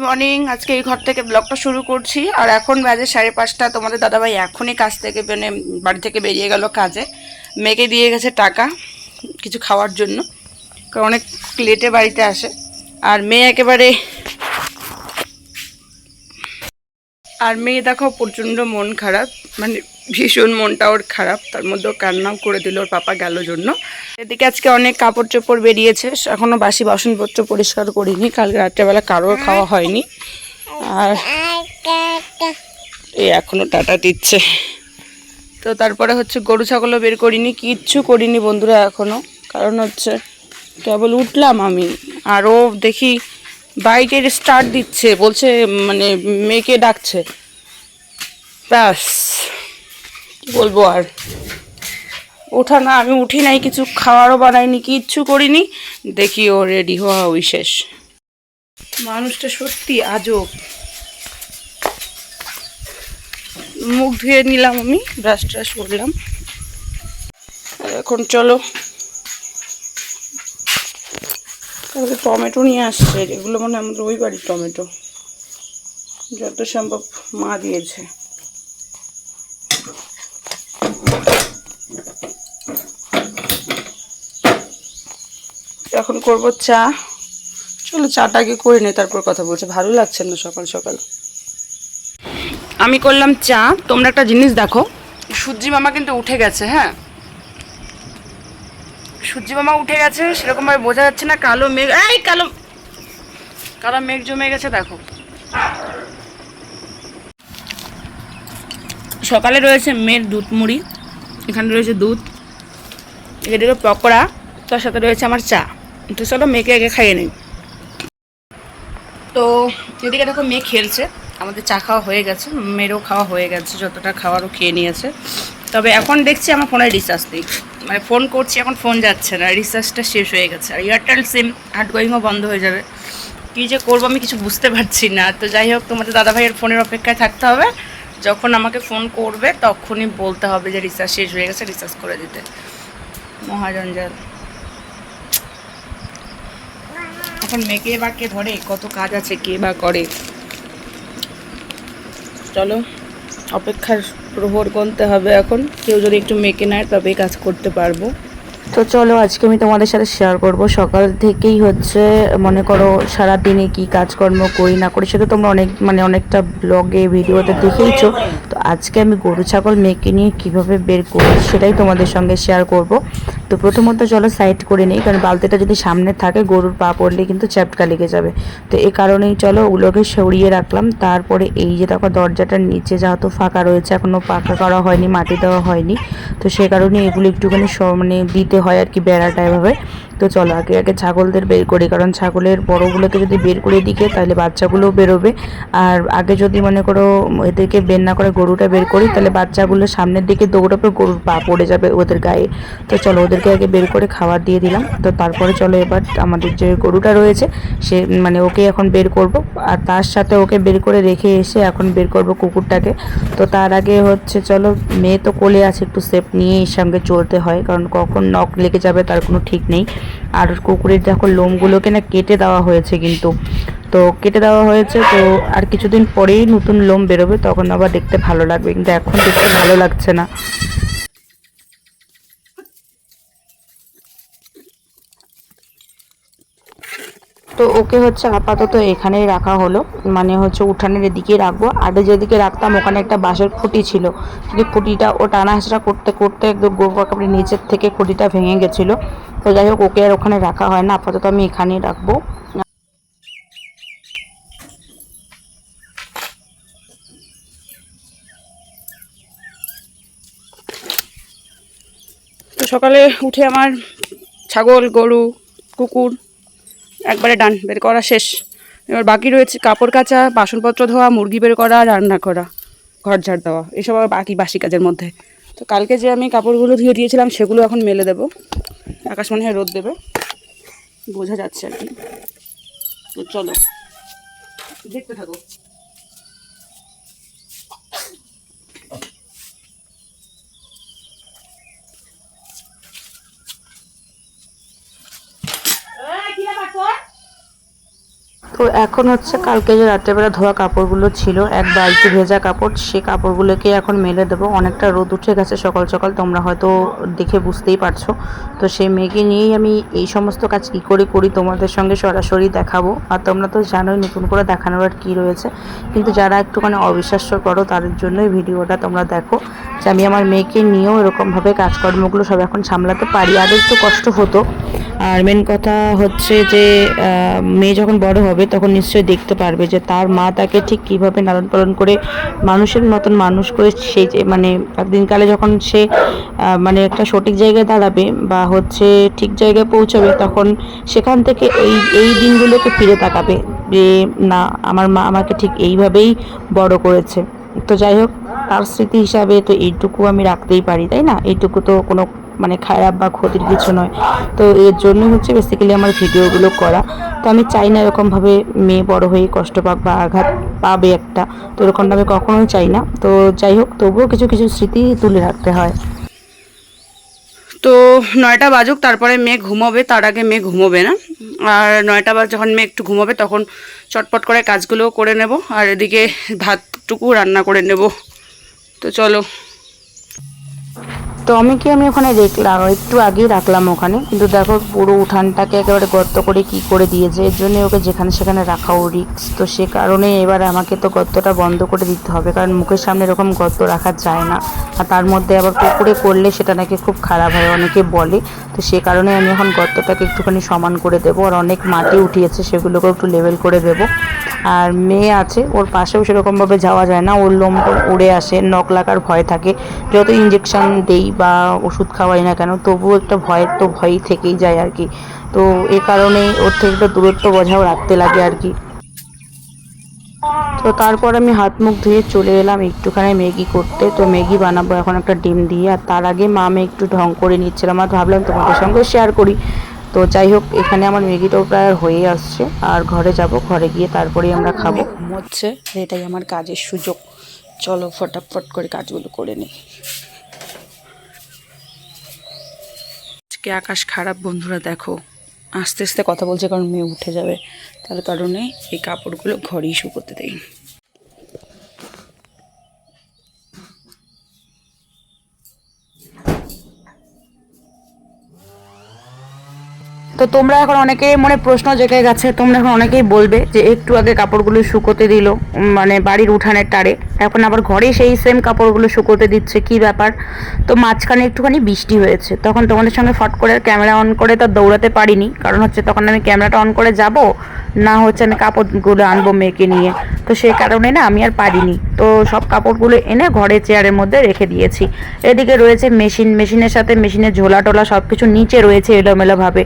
Morning. আজকে এই ঘর থেকে ব্লগটা শুরু করছি। আর এখন বাজে 5:30। তোমাদের দাদাভাই এখনই কাজ থেকে বাড়ি থেকে বেরিয়ে গেল কাজে। মেয়েকে দিয়ে গেছে টাকা কিছু খাওয়ার জন্য, কারণ অনেক লেটে বাড়িতে আসে। আর মেয়ে দেখো প্রচণ্ড মন খারাপ, মানে ভীষণ মনটা ওর খারাপ। তার মধ্যেও কান্নাও করে দিল ওর পাপা গেল জন্য। এদিকে আজকে অনেক কাপড় চোপড় বেরিয়েছে, এখনও বাসি বাসনপত্র পরিষ্কার করিনি, কালকে রাত্রেবেলা কারোর খাওয়া হয়নি। আর এই এখনও টাটা দিচ্ছে। তো তারপরে হচ্ছে গরু ছাগলও বের করিনি, কিচ্ছু করিনি বন্ধুরা এখনও। কারণ হচ্ছে কেবল উঠলাম আমি, আর ও দেখি বাইকের স্টার্ট দিচ্ছে, বলছে মানে মেয়েকে ডাকছে। ব্যাস কি বলবো আর। ওঠা না, আমি উঠি নাই, কিছু খাওয়ারও বানাইনি, কিচ্ছু করিনি। দেখি ও রেডি হওয়া ওই শেষ। মানুষটা সত্যি আজব। মুখ ধুয়ে নিলাম আমি, ব্রাশ ট্রাশ করলাম। এখন চলো, তাহলে টমেটো নিয়ে আসছে। এগুলো মানে আমাদের ওই বাড়ির টমেটো, যত সম্ভব মা দিয়েছে। এখন করব চা। চলো চাটাকে করে নে, তারপর কথা বলছে। ভালো লাগছে না সকাল সকাল। আমি করলাম চা। তোমরা একটা জিনিস দেখো, সূর্যি মামা কিন্তু উঠে গেছে। হ্যাঁ, সূর্যি মামা উঠে গেছে, সেরকমভাবে বোঝা যাচ্ছে না। কালো মেঘ, কালো কালো মেঘ জমে গেছে দেখো। সকালে রয়েছে মেয়ের দুধ মুড়ি, এখানে রয়েছে দুধ, এদিকে পকোড়া, তার সাথে রয়েছে আমার চা। তো চলো মেয়েকে আগে খাইয়ে নিই। তো এদিকে দেখো মেয়ে খেলছে, আমাদের চা খাওয়া হয়ে গেছে, মেয়েরও খাওয়া হয়ে গেছে, যতটা খাওয়ারও খেয়ে নিয়েছে। তবে এখন দেখছি আমার ফোনে রিচার্জ নেই, মানে ফোন করছি এখন ফোন যাচ্ছে না, রিচার্জটা শেষ হয়ে গেছে। আর এয়ারটেল সিম আউটগোয়িংও বন্ধ হয়ে যাবে। কী যে করবো আমি কিছু বুঝতে পারছি না। তো যাই হোক, তোমাদের দাদাভাইয়ের ফোনের অপেক্ষায় থাকতে হবে। যখন আমাকে ফোন করবে তখনই বলতে হবে যে রিচার্জ শেষ হয়ে গেছে, রিচার্জ করে দিতে। মহাজঞ্জাল। এখন মেয়েকে বা কে ধরে, কত কাজ আছে, কে বা করে। চলো অপেক্ষার প্রহর গুনতে হবে এখন। কেউ যদি একটু মেকে নেয় তবেই কাজ করতে পারবো। তো চলো আজকে আমি তোমাদের সাথে শেয়ার করব সকাল থেকেই হচ্ছে মনে করো সারাদিনে কি কাজকর্ম করি না করি, সেটা তোমরা অনেকটা ব্লগে ভিডিওতে দেখেইছো। তো আজকে আমি গরু ছাগল মেয়েকে নিয়ে কীভাবে বের করি সেটাই তোমাদের সঙ্গে শেয়ার করব। তো প্রথমত চলো সাইড করে নিই, কারণ বালতিটা যদি সামনে থাকে গরুর পা পড়লে কিন্তু চ্যাপটা লেগে যাবে। তো এই কারণেই চলো ওগুলোকে সরিয়ে রাখলাম। তারপরে এই যে দেখো দরজাটার নিচে যেহেতু ফাঁকা রয়েছে, এখনও পাকা করা হয়নি, মাটি দেওয়া হয়নি, তো সে কারণে এগুলো একটুখানি দিতে হয় আর কি, বেড়াটা এভাবে। তো চলো আগে আগে ছাগলদের বের করি, কারণ ছাগলের বড়গুলোকে যদি বের করে দিকে তাহলে বাচ্চাগুলোও বেরোবে। আর আগে যদি মনে করো এদেরকে বের না করে গরুটা বের করি, তাহলে বাচ্চাগুলো সামনের দিকে দৌড়াবে, গরুর পা পড়ে যাবে ওদের গায়ে। তো চলো ওদেরকে আগে বের করে খাবার দিয়ে দিলাম। তো তারপরে চলো এবার আমাদের যে গরুটা রয়েছে সে ওকে এখন বের করব। আর তার সাথে ওকে বের করে রেখে এসে এখন বের করব কুকুরটাকে। তো তার আগে হচ্ছে চলো, মেয়ে তো কোলে আছে, একটু সেফ নিয়ে এর সঙ্গে চলতে হয়, কারণ কখন নখ লেগে যাবে তার কোনো ঠিক নেই। আর কুকুরের দেখো লোমগুলোকে না কেটে দেওয়া হয়েছে, কিন্তু তো কেটে দেওয়া হয়েছে, তো আর কিছুদিন পরেই নতুন লোম বেরোবে, তখন আবার দেখতে ভালো লাগবে, কিন্তু এখন দেখতে ভালো লাগছে না। তো ওকে হচ্ছে আপাতত এখানেই রাখা হলো, মানে হচ্ছে উঠানের এদিকেই রাখবো। আগে যেদিকে রাখতাম ওখানে একটা বাঁশের খুঁটি ছিল, কিন্তু খুঁটিটা ও টানা হেঁচড়া করতে করতে একদম গোবরকাপড়ের নিচের থেকে খুঁটিটা ভেঙে গেছিলো। তো যাই হোক ওকে আর ওখানে রাখা হয় না, আপাতত আমি এখানেই রাখবো। তো সকালে উঠে আমার ছাগল, গরু, কুকুর একবারে ডান বের করা শেষ। এবার বাকি রয়েছে কাপড় কাচা, বাসনপত্র ধোয়া, মুরগি বের করা, রান্না করা, ঘর ঝাড় দেওয়া, এসব আবার বাকি বাসি কাজের মধ্যে। তো কালকে যে আমি কাপড়গুলো ধুয়ে দিয়েছিলাম সেগুলো এখন মেলে দেবো। আকাশ মনে হয় রোদ দেবে, বোঝা যাচ্ছে আর কি। তো চলো দেখতে থাকো। তো এখন হচ্ছে কালকে যে রাত্রেবেলা ধোয়া কাপড়গুলো ছিল এক বালতি ভেজা কাপড়, সে কাপড়গুলোকে এখন মেলে দেবো। অনেকটা রোদ উঠে গেছে সকাল সকাল, তোমরা হয়তো দেখে বুঝতেই পারছো। তো সেই মেয়েকে নিয়েই আমি এই সমস্ত কাজ কী করে করি তোমাদের সঙ্গে সরাসরি দেখাবো। আর তোমরা তো জানোই নতুন করে দেখানোর আর কী রয়েছে, কিন্তু যারা একটুখানি অবিশ্বাস্য করো তাদের জন্যই ভিডিওটা তোমরা দেখো, যে আমি আমার মেয়েকে নিয়েও এরকমভাবে কাজকর্মগুলো সব এখন সামলাতে পারি। আগে একটু কষ্ট হতো। আর মেন কথা হচ্ছে যে মেয়ে যখন বড় হবে তখন নিশ্চয়ই দেখতে পারবে যে তার মা তাকে ঠিক কীভাবে লালন পালন করে মানুষের মতন মানুষ করে, সেই যে মানে দিনকালে যখন সে মানে একটা সঠিক জায়গায় দাঁড়াবে বা হচ্ছে ঠিক জায়গায় পৌঁছাবে, তখন সেখান থেকে এই দিনগুলোকে ফিরে তাকাবে যে না, আমার মা আমাকে ঠিক এইভাবেই বড় করেছে। তো যাই হোক, তার স্মৃতি হিসাবে তো এইটুকু আমি রাখতেই পারি, তাই না? এইটুকু তো কোনো মানে খারাপ বা ক্ষতির কিছু নয়। তো এর জন্য হচ্ছে বেসিক্যালি আমার ভিডিওগুলো করা। তো আমি চাই না এরকমভাবে মেয়ে বড় হয়ে কষ্ট পাক বা আঘাত পাবে একটা, তো এরকমটা আমি কখনোই চাই না। তো যাই হোক, তবুও কিছু কিছু স্মৃতি তুলে রাখতে হয়। তো 9টা বাজুক, তারপরে মেয়ে ঘুমোবে, তার আগে মেয়ে ঘুমোবে না। আর 9টা বাজ যখন মেয়ে একটু ঘুমোবে তখন চটপট করে কাজগুলোও করে নেব, আর এদিকে ভাতটুকু রান্না করে নেব। তো চলো। তো আমি ওখানে দেখলাম, একটু আগেই রাখলাম ওখানে, কিন্তু দেখো পুরো উঠানটাকে একেবারে গর্ত করে কি করে দিয়েছে। এর জন্য ওকে যেখানে সেখানে রাখাও রিস্ক। তো সে কারণে এবার আমাকে তো গর্তটা বন্ধ করে দিতে হবে, কারণ মুখের সামনে এরকম গর্ত রাখা যায় না। আর তার মধ্যে আবার পুকুরে করলে সেটা নাকি খুব খারাপ হয়, অনেকে বলে। তো সে কারণে আমি এখন গর্তটাকে একটুখানি সমান করে দেবো, আর অনেক মাটি উঠিয়েছে সেগুলোকেও একটু লেভেল করে দেবো। আর মেয়ে আছে, ওর পাশেও সেরকমভাবে যাওয়া যায় না, ওর লোম উড়ে আসে, নখ লাগার ভয় থাকে। যত ইঞ্জেকশন দেই বা ওষুধ খাওয়াই না কেন, তবুও একটা ভয়ের তো ভয়ই থেকেই যায় আর কি। তো এই কারণে ওর থেকে একটা দূরত্ব বজায় রাখতে লাগে আর কি। তো তারপর আমি হাত মুখ ধুয়ে চলে এলাম একটুখানি ম্যাগি করতে। তো ম্যাগি বানাবো এখন একটা ডিম দিয়ে। আর তার আগে আমি একটু ঢং করে নিচ্ছিলাম, আর ভাবলাম তোমাদের সঙ্গে শেয়ার করি। তো যাই হোক, এখানে আমার ম্যাগিটাও প্রায় হয়ে আসছে, আর ঘরে যাব, ঘরে গিয়ে তারপরেই আমরা খাবো। ঘুমোচ্ছে, এটাই আমার কাজের সুযোগ। চলো ফটাফট করে কাজগুলো করে নিই। আজকে আকাশ খারাপ বন্ধুরা, দেখো আস্তে আস্তে কথা বলছে কারণ মেয়ে উঠে যাবে, তার কারণে এই কাপড়গুলো ঘরেই শুকোতে দেই। তো তোমরা এখন অনেকে মনে প্রশ্ন জেগে গেছে, তোমরা এখন অনেকেই বলবে যে একটু আগে কাপড়গুলো শুকোতে দিল মানে বাড়ির উঠানের টারে, এখন আবার ঘরে সেই সেম কাপড়গুলো শুকোতে দিচ্ছে, কি ব্যাপার? তো মাঝখানে একটুখানি বৃষ্টি হয়েছে, তখন তোমাদের সঙ্গে ফট করে ক্যামেরা অন করে তো দৌড়াতে পারিনি, কারণ হচ্ছে তখন আমি ক্যামেরাটা অন করে যাব, না হচ্ছে আমি কাপড়গুলো আনবো মেয়েকে নিয়ে। তো সেই কারণে না আমি আর পারিনি। তো সব কাপড়গুলো এনে ঘরে চেয়ারের মধ্যে রেখে দিয়েছি। এদিকে রয়েছে মেশিনের সাথে মেশিনের ঝোলা টোলা সব কিছু নিচে রয়েছে এলোমেলোভাবে,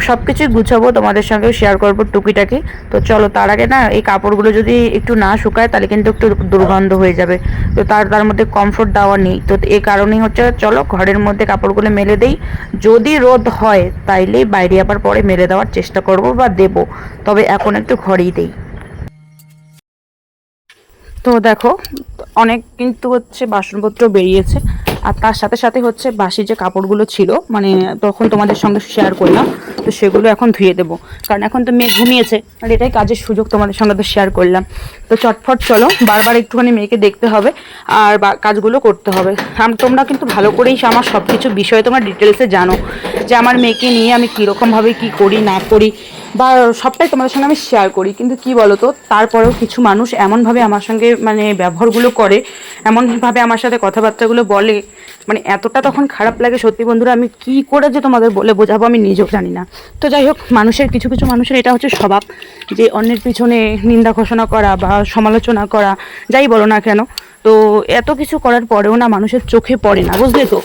সব কিছুই গুছাবো, তোমাদের সঙ্গেও শেয়ার করবো টুকিটাকি। তো চলো, তার আগে না এই কাপড়গুলো যদি একটু না শুকায় তাহলে কিন্তু একটু দুর্গন্ধ হয়ে যাবে। তো তার মধ্যে কমফোর্ট দেওয়া নেই, তো এই কারণেই হচ্ছে চলো ঘরের মধ্যে কাপড়গুলো মেলে দেই। যদি রোদ হয় তাইলেই বাইরে আবার পরে মেলে দেওয়ার চেষ্টা করব বা দেবো, তবে এখন একটু ঘরেই দেই। তো দেখো অনেক কিন্তু হচ্ছে বাসনপত্র বেরিয়েছে, আর তার সাথে সাথে হচ্ছে বাসি যে কাপড়গুলো ছিল মানে তখন তোমাদের সঙ্গে শেয়ার করলাম, তো সেগুলো এখন ধুয়ে দেবো, কারণ এখন তো মেয়ে ঘুমিয়েছে, আর এটাই কাজের সুযোগ, তোমাদের সঙ্গে তো শেয়ার করলাম। তো চটফট চলো, বারবার একটুখানি মেয়েকে দেখতে হবে আর কাজগুলো করতে হবে। তোমরা কিন্তু ভালো করেই আমার সব কিছু বিষয়ে তোমরা ডিটেলসে জানো, যে আমার মেয়েকে নিয়ে আমি কীরকমভাবে কী করি না করি বা সবটাই তোমাদের সঙ্গে আমি শেয়ার করি। কিন্তু কি বলো তো, তারপরেও কিছু মানুষ এমনভাবে আমার সঙ্গে মানে ব্যবহারগুলো করে, এমনভাবে আমার সাথে কথাবার্তাগুলো বলে, মানে এতটা তখন খারাপ লাগে সত্যি বন্ধুরা, আমি কি করে যে তোমাদের বলে বোঝাবো আমি নিজেও জানি না। তো যাই হোক, মানুষের কিছু কিছু মানুষের এটা হচ্ছে স্বভাব, যে অন্যের পিছনে নিন্দা ঘোষণা করা বা সমালোচনা করা, যাই বলো না কেন। তো এত কিছু করার পরেও না মানুষের চোখে পড়ে না, বুঝলে তো।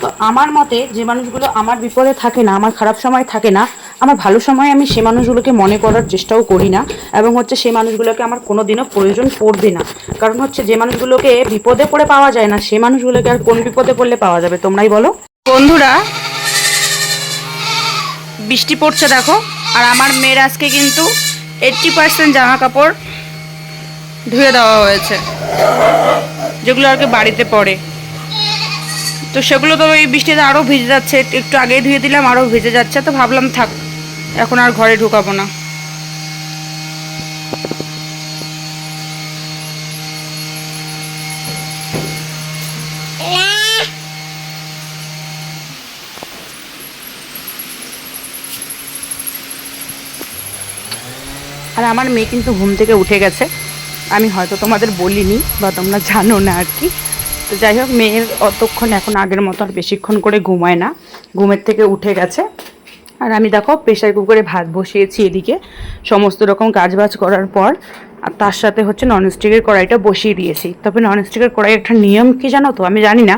তো আমার মতে যে মানুষগুলো আমার বিপদে থাকে না, আমার খারাপ সময় থাকে না, আমার ভালো সময় আমি সে মানুষগুলোকে মনে করার চেষ্টাও করি না, এবং হচ্ছে সেই মানুষগুলোকে আমার কোনো দিনও প্রয়োজন পড়বে না। কারণ হচ্ছে যে মানুষগুলোকে বিপদে পড়ে পাওয়া যায় না, সে মানুষগুলোকে আর কোন বিপদে পড়লে পাওয়া যাবে, তোমরাই বলো। বন্ধুরা, বৃষ্টি পড়ছে দেখো, আর আমার মেয়ের আজকে কিন্তু 80% জামা কাপড় ধুয়ে দেওয়া হয়েছে, যেগুলো আর কি বাড়িতে পড়ে। তো সেগুলো তো এই বৃষ্টিতে আরও ভিজে যাচ্ছে, একটু আগেই ধুয়ে দিলাম আরও ভিজে যাচ্ছে, তো ভাবলাম থাক এখন আর ঘরে ঢুকাবো না। আর আমার মেয়ে কিন্তু ঘুম থেকে উঠে গেছে, আমি হয়তো তোমাদের বলিনি বা তোমরা জানো না আর কি। তো যাই হোক, মেয়ের অতক্ষণ এখন আগের মতো আর বেশিক্ষণ করে ঘুমায় না, ঘুমের থেকে উঠে গেছে। আর আমি দেখো প্রেশার কুকারে ভাত বসিয়েছি এদিকে, সমস্ত রকম কাজবাজ করার পর। আর তার সাথে হচ্ছে ননস্টিকের কড়াইটা বসিয়ে দিয়েছি। তবে ননস্টিকের কড়াই একটা নিয়ম কি জানো তো, আমি জানি না,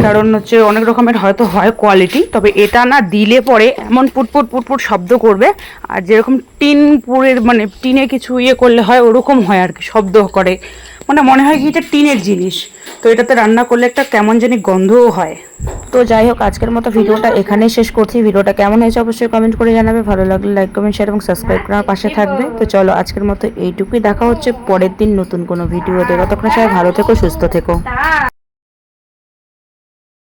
কারণ হচ্ছে অনেক রকমের হয়তো হয় কোয়ালিটি, তবে এটা না দিলে পরে এমন পুটপুট পুটপুট শব্দ করবে। আর যেরকম টিন পুরের মানে টিনে কিছু ইয়ে করলে হয় ওরকম হয় আর কি, শব্দ করে, মানে মনে হয় কি এটা টিনের জিনিস। তো এটাতে রান্না করলে একটা কেমন জানি গন্ধও হয়। তো যাই হোক, আজকের মতো ভিডিওটা এখানেই শেষ করছি। ভিডিওটা কেমন হয়েছে অবশ্যই কমেন্ট করে জানাবে, ভালো লাগলে লাইক কমেন্ট শেয়ার এবং সাবস্ক্রাইব করার পাশে থাকবে। তো চলো আজকের মতো এইটুকুই, দেখা হচ্ছে পরের দিন নতুন কোনো ভিডিওতে। ততক্ষণ সবাই ভালো থেকো, সুস্থ থেকো।